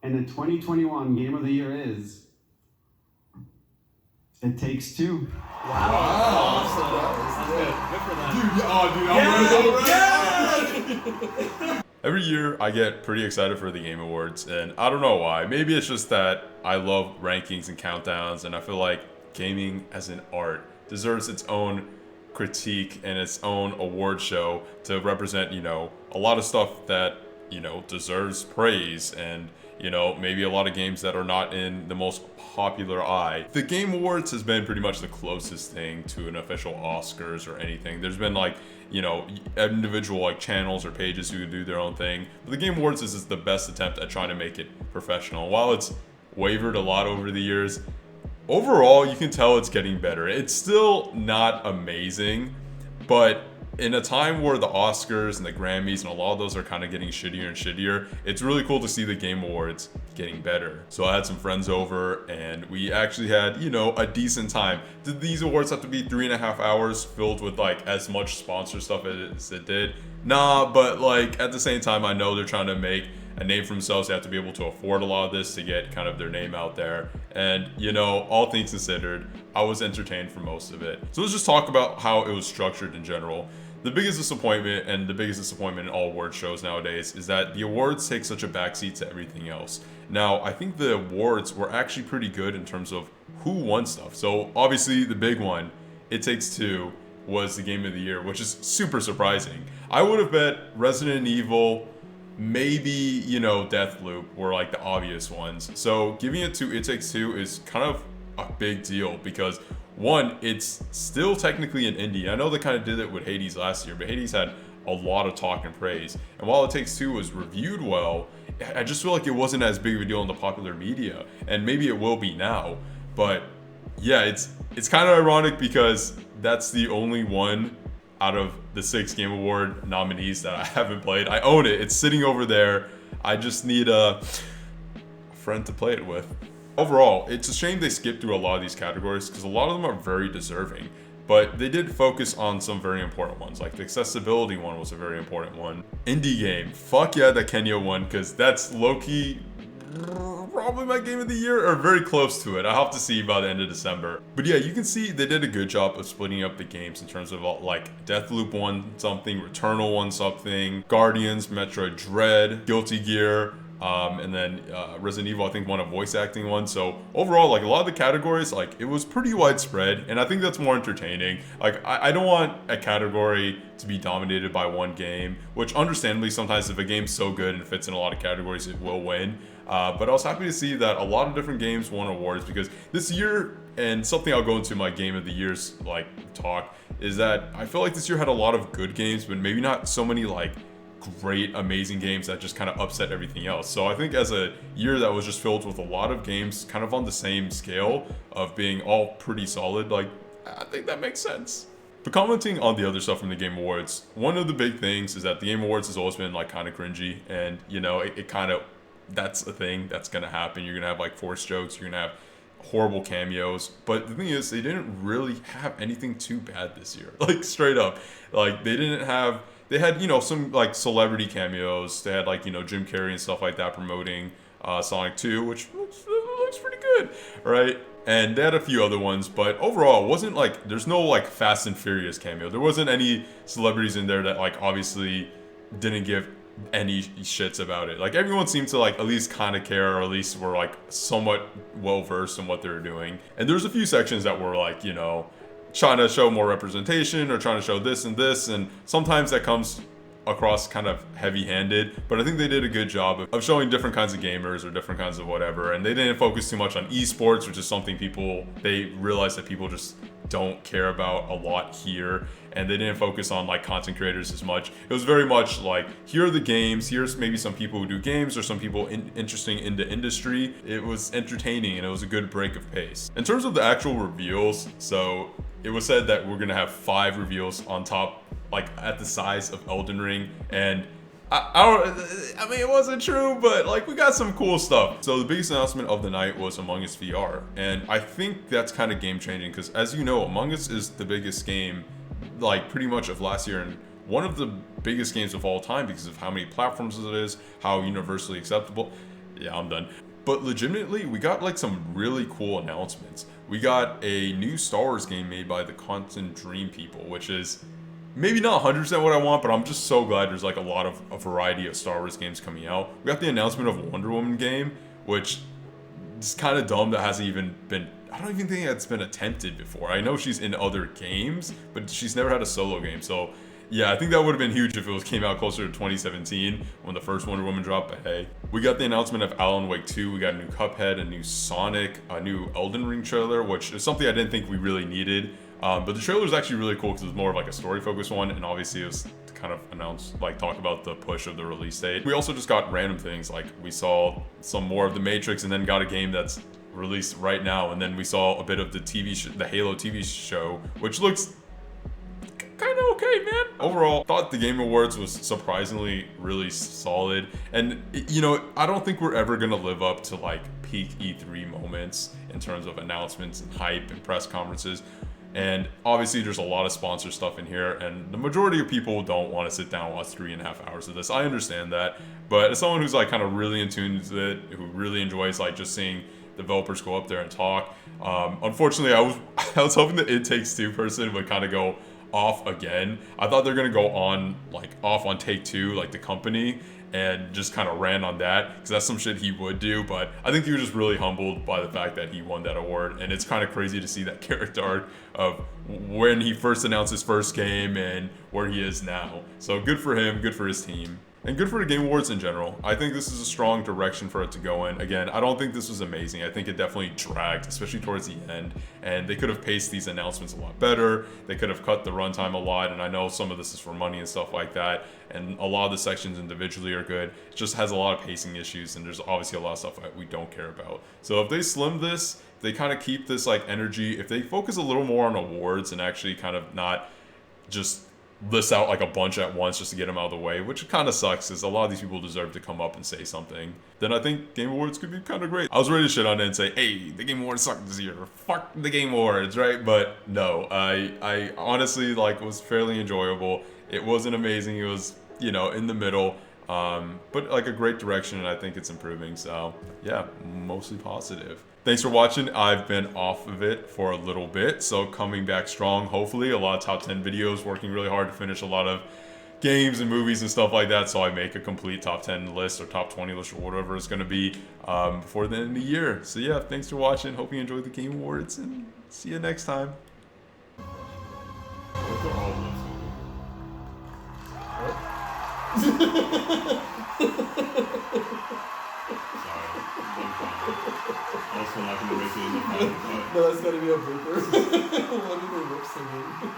And the 2021 Game of the Year is It Takes Two. Wow. Awesome. Good for them. Dude, every year I get pretty excited for the Game Awards, and I don't know why. Maybe it's just that I love rankings and countdowns, and I feel like gaming as an art deserves its own critique and its own award show to represent, you know, a lot of stuff that, you know, deserves praise, and you know, maybe a lot of games that are not in the most popular eye. The Game Awards has been pretty much the closest thing to an official Oscars or anything. There's been like, you know, individual like channels or pages who do their own thing. But the Game Awards is the best attempt at trying to make it professional. While it's wavered a lot over the years, overall you can tell it's getting better. It's still not amazing, but in a time where the Oscars and the Grammys and a lot of those are kind of getting shittier and shittier, it's really cool to see the Game Awards getting better. So I had some friends over and we actually had, you know, a decent time. Did these awards have to be 3.5 hours filled with like as much sponsor stuff as it did? Nah, but like at the same time, I know they're trying to make a name for themselves. They have to be able to afford a lot of this to get kind of their name out there. And, you know, all things considered, I was entertained for most of it. So let's just talk about how it was structured in general. The biggest disappointment, and the biggest disappointment in all award shows nowadays, is that the awards take such a backseat to everything else. Now, I think the awards were actually pretty good in terms of who won stuff. So obviously the big one, It Takes Two, was the Game of the Year, which is super surprising. I would have bet Resident Evil, maybe, you know, Deathloop were like the obvious ones. So giving it to It Takes Two is kind of a big deal because one, it's still technically an indie. I know they kind of did it with Hades last year, but Hades had a lot of talk and praise. And while It Takes Two was reviewed well, I just feel like it wasn't as big of a deal in the popular media. And maybe it will be now. But yeah, it's kind of ironic because that's the only one out of the 6 Game Award nominees that I haven't played. I own it. It's sitting over there. I just need a friend to play it with. Overall, it's a shame they skipped through a lot of these categories because a lot of them are very deserving, but they did focus on some very important ones. Like the accessibility one was a very important one. Indie game, fuck yeah, that Kenya won because that's low-key probably my Game of the Year or very close to it. I'll have to see by the end of December. But yeah, you can see they did a good job of splitting up the games in terms of like Deathloop won something, Returnal won something, Guardians, Metroid Dread, Guilty Gear, and then Resident Evil I think won a voice acting one. So overall, like a lot of the categories, like it was pretty widespread, and I think that's more entertaining. Like I don't want a category to be dominated by one game, which understandably sometimes if a game's so good and fits in a lot of categories, it will win. But I was happy to see that a lot of different games won awards because this year, and something I'll go into my Game of the Year's like talk, is that I feel like this year had a lot of good games, but maybe not so many like great, amazing games that just kind of upset everything else. So I think as a year that was just filled with a lot of games kind of on the same scale of being all pretty solid, like I think that makes sense. But commenting on the other stuff from the Game Awards, one of the big things is that the Game Awards has always been like kind of cringy, and you know, it kind of, that's a thing that's gonna happen. You're gonna have like forced jokes, you're gonna have horrible cameos, but the thing is they didn't really have anything too bad this year. Like straight up, like they had, you know, some like celebrity cameos. They had like, you know, Jim Carrey and stuff like that promoting Sonic 2, which looks pretty good, right? And they had a few other ones, but overall it wasn't like, there's no like Fast and Furious cameo. There wasn't any celebrities in there that like obviously didn't give any shits about it. Like everyone seemed to like at least kind of care, or at least were like somewhat well versed in what they were doing. And there's a few sections that were like, you know, trying to show more representation or trying to show this and this, and sometimes that comes across kind of heavy-handed, but I think they did a good job of showing different kinds of gamers or different kinds of whatever, and they didn't focus too much on esports, which is something they realized that people just don't care about a lot here, and they didn't focus on like content creators as much. It was very much like, here are the games, here's maybe some people who do games or some people interesting in the industry. It was entertaining and it was a good break of pace. In terms of the actual reveals, so it was said that we're gonna have 5 reveals on top, like at the size of Elden Ring, and I mean, it wasn't true, but like we got some cool stuff. So the biggest announcement of the night was Among Us VR, and I think that's kind of game changing because, as you know, Among Us is the biggest game, like pretty much of last year, and one of the biggest games of all time because of how many platforms it is, how universally acceptable. Yeah, I'm done. But legitimately, we got like some really cool announcements. We got a new Star Wars game made by the Constant Dream people, which is maybe not 100% what I want, but I'm just so glad there's like a variety of Star Wars games coming out. We got the announcement of a Wonder Woman game, which is kind of dumb that hasn't even been, I don't even think that's been attempted before. I know she's in other games, but she's never had a solo game. So yeah, I think that would have been huge if it came out closer to 2017 when the first Wonder Woman dropped, but hey. We got the announcement of Alan Wake 2, we got a new Cuphead, a new Sonic, a new Elden Ring trailer, which is something I didn't think we really needed. But the trailer was actually really cool because it was more of like a story-focused one, and obviously it was to kind of announce, like talk about the push of the release date. We also just got random things, like we saw some more of the Matrix and then got a game that's released right now, and then we saw a bit of the the Halo TV show, which looks kind of okay, man. Overall, thought the Game Awards was surprisingly really solid, and you know, I don't think we're ever gonna live up to like peak E3 moments in terms of announcements and hype and press conferences. And obviously there's a lot of sponsor stuff in here, and the majority of people don't want to sit down and watch 3.5 hours of this. I understand that, but as someone who's like kind of really in tune to it, who really enjoys like just seeing developers go up there and talk, unfortunately I was hoping the It Takes Two person would kind of go off again. I thought they're gonna go on like off on Take-Two, like the company, and just kind of ran on that, because that's some shit he would do. But I think he was just really humbled by the fact that he won that award, and it's kind of crazy to see that character arc of when he first announced his first game and where he is now. So good for him, good for his team. And good for the Game Awards in general. I think this is a strong direction for it to go in. Again, I don't think this was amazing. I think it definitely dragged, especially towards the end. And they could have paced these announcements a lot better. They could have cut the runtime a lot. And I know some of this is for money and stuff like that. And a lot of the sections individually are good. It just has a lot of pacing issues. And there's obviously a lot of stuff that we don't care about. So if they slim this, if they kind of keep this like energy, if they focus a little more on awards and actually kind of not just list out like a bunch at once just to get them out of the way, which kind of sucks because a lot of these people deserve to come up and say something, then I think Game Awards could be kind of great. I was ready to shit on it and say, hey, the Game Awards sucked this year, fuck the Game Awards, right? But no, I honestly like was fairly enjoyable. It wasn't amazing, it was, you know, in the middle, but like a great direction, and I think it's improving. So yeah, mostly positive. Thanks for watching. I've been off of it for a little bit, so coming back strong, hopefully. A lot of top 10 videos, working really hard to finish a lot of games and movies and stuff like that, so I make a complete top 10 list or top 20 list or whatever it's going to be before the end of the year. So yeah, thanks for watching. Hope you enjoyed the Game Awards, and see you next time. Also not gonna make it in the final cut. No, that's gotta be a blooper. What are they lip singing?